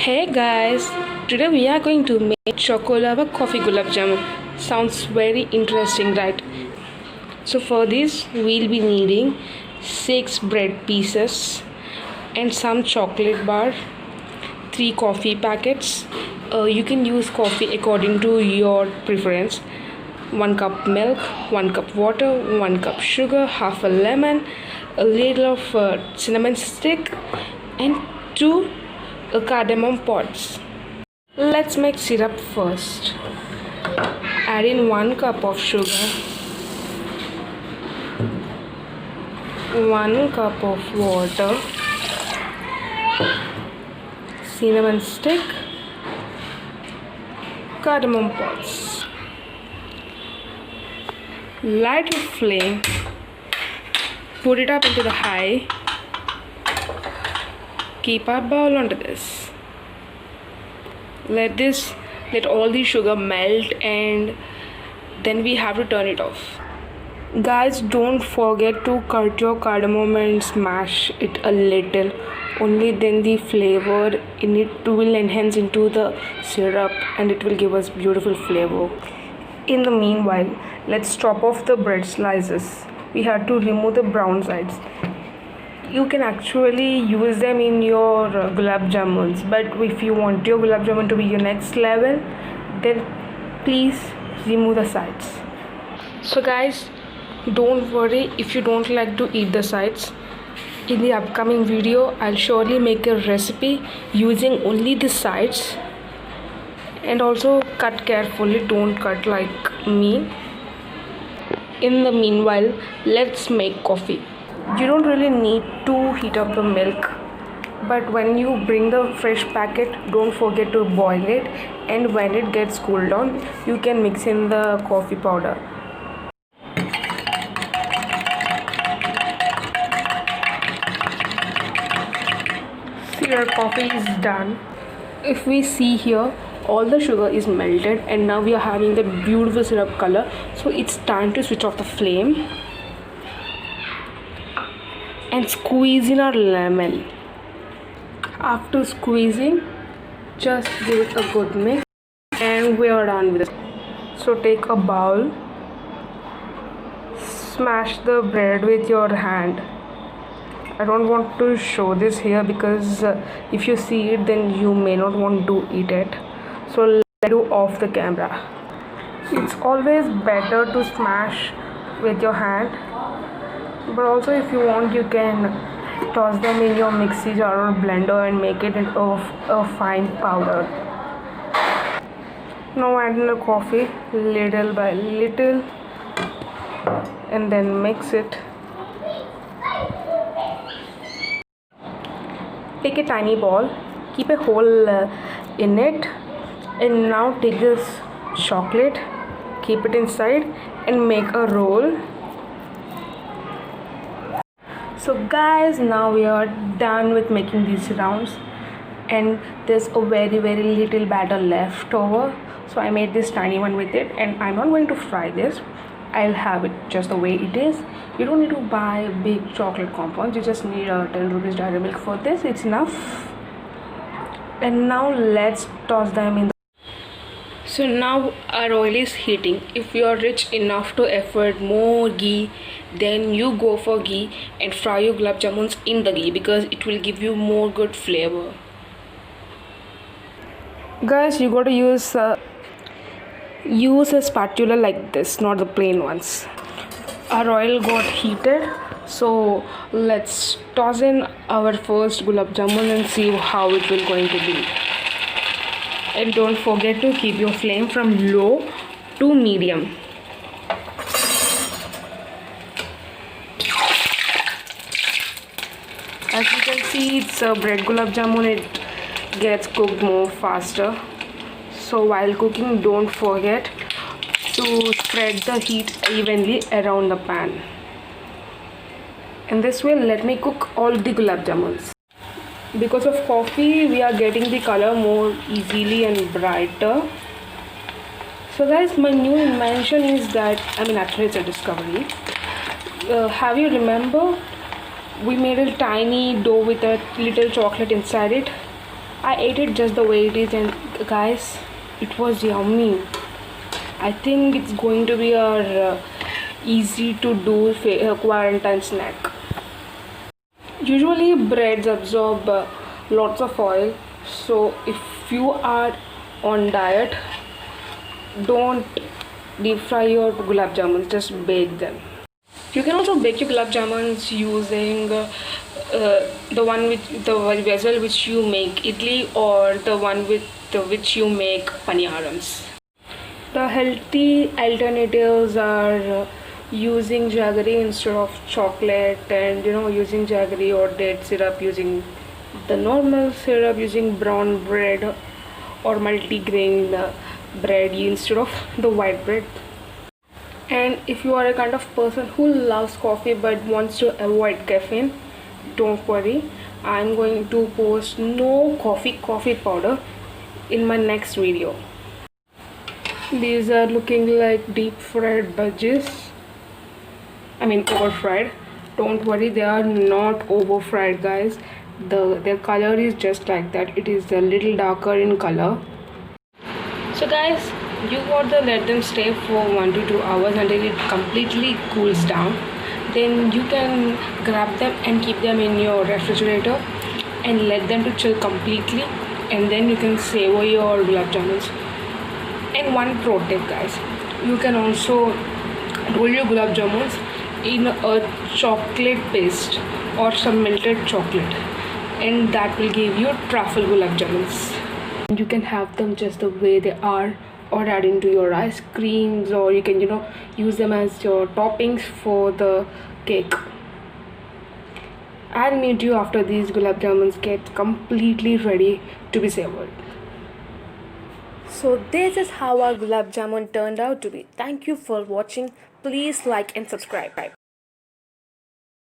Hey guys, today we are going to make chocolava coffee gulab jamun. Sounds very interesting, right? So for this we'll be needing 6 bread pieces and some chocolate bar, 3 coffee packets. You can use coffee according to your preference. 1 cup milk, 1 cup water, 1 cup sugar, half a lemon, a little of cinnamon stick and 2 cardamom pods. Let's make syrup first. Add in 1 cup of sugar, 1 cup of water, cinnamon stick, cardamom pods. Light your flame, put it up into the high, keep our bowl onto this. Let all the sugar melt and then we have to turn it off. Guys, don't forget to cut your cardamom and smash it a little. Only then the flavor in it will enhance into the syrup and it will give us beautiful flavor. In the meanwhile, let's chop off the bread slices. We have to remove the brown sides. You can actually use them in your gulab jamuns, but if you want your gulab jamun to be your next level, then please remove the sides. So guys, don't worry if you don't like to eat the sides. In the upcoming video, I'll surely make a recipe using only the sides. And also cut carefully, don't cut like me. In the meanwhile, let's make coffee. You don't really need to heat up the milk, but when you bring the fresh packet, don't forget to boil it, and when it gets cooled down, you can mix in the coffee powder. See, your coffee is done. If we see here, all the sugar is melted and now we are having the beautiful syrup color, so it's time to switch off the flame and squeeze in our lemon. After squeezing, just give it a good mix and we are done with it. So take a bowl, smash the bread with your hand. I don't want to show this here because if you see it then you may not want to eat it. So let's do off the camera. It's always better to smash with your hand, but also if you want you can toss them in your mixie jar or blender and make it into a fine powder. Now add in the coffee little by little and then mix it. Take a tiny ball, keep a hole in it, and now take this chocolate, keep it inside and make a roll. So guys, now we are done with making these rounds and there's a very little batter left over, so I made this tiny one with it, and I'm not going to fry this. I'll have it just the way it is. You don't need to buy big chocolate compounds, you just need a 10 rupees dairy milk for this, it's enough. And now let's toss them in. So now our oil is heating. If you are rich enough to afford more ghee, then you go for ghee and fry your gulab jamuns in the ghee because it will give you more good flavor. Guys, you got to use a spatula like this, not the plain ones. Our oil got heated, so let's toss in our first gulab jamun and see how it will going to be. And don't forget to keep your flame from low to medium. As you can see, it's a bread gulab jamun, it gets cooked more faster. So while cooking, don't forget to spread the heat evenly around the pan. In this way, let me cook all the gulab jamuns. Because of coffee, we are getting the color more easily and brighter. So guys, my new invention is that, actually it's a discovery. Have you remember we made a tiny dough with a little chocolate inside it? I ate it just the way it is, and guys, it was yummy. I think it's going to be a easy to do quarantine snack. Usually breads absorb lots of oil, so if you are on diet, don't deep fry your gulab jamuns, just bake them. You can also bake your gulab jamuns using the one with the vessel which you make idli, or the one with which you make paniyarams. The healthy alternatives are using jaggery instead of chocolate, and using jaggery or date syrup, using the normal syrup, using brown bread or multigrain bread instead of the white bread. And if you are a kind of person who loves coffee but wants to avoid caffeine, don't worry, I'm going to post no coffee powder in my next video. These are looking like deep fried budgies. I mean over fried. Don't worry, they are not over fried, guys. Their color is just like that. It is a little darker in color. So guys, you got to let them stay for 1 to 2 hours until it completely cools down. Then you can grab them and keep them in your refrigerator and let them to chill completely, and then you can savor your gulab jamuns. And one pro tip, guys, you can also roll your gulab jamuns in a chocolate paste or some melted chocolate, and that will give you truffle gulab jamuns. You can have them just the way they are, or add into your ice creams, or you can use them as your toppings for the cake. I'll meet you after these gulab jamuns get completely ready to be savored. So this is how our gulab jamun turned out to be. Thank you for watching. Please like and subscribe.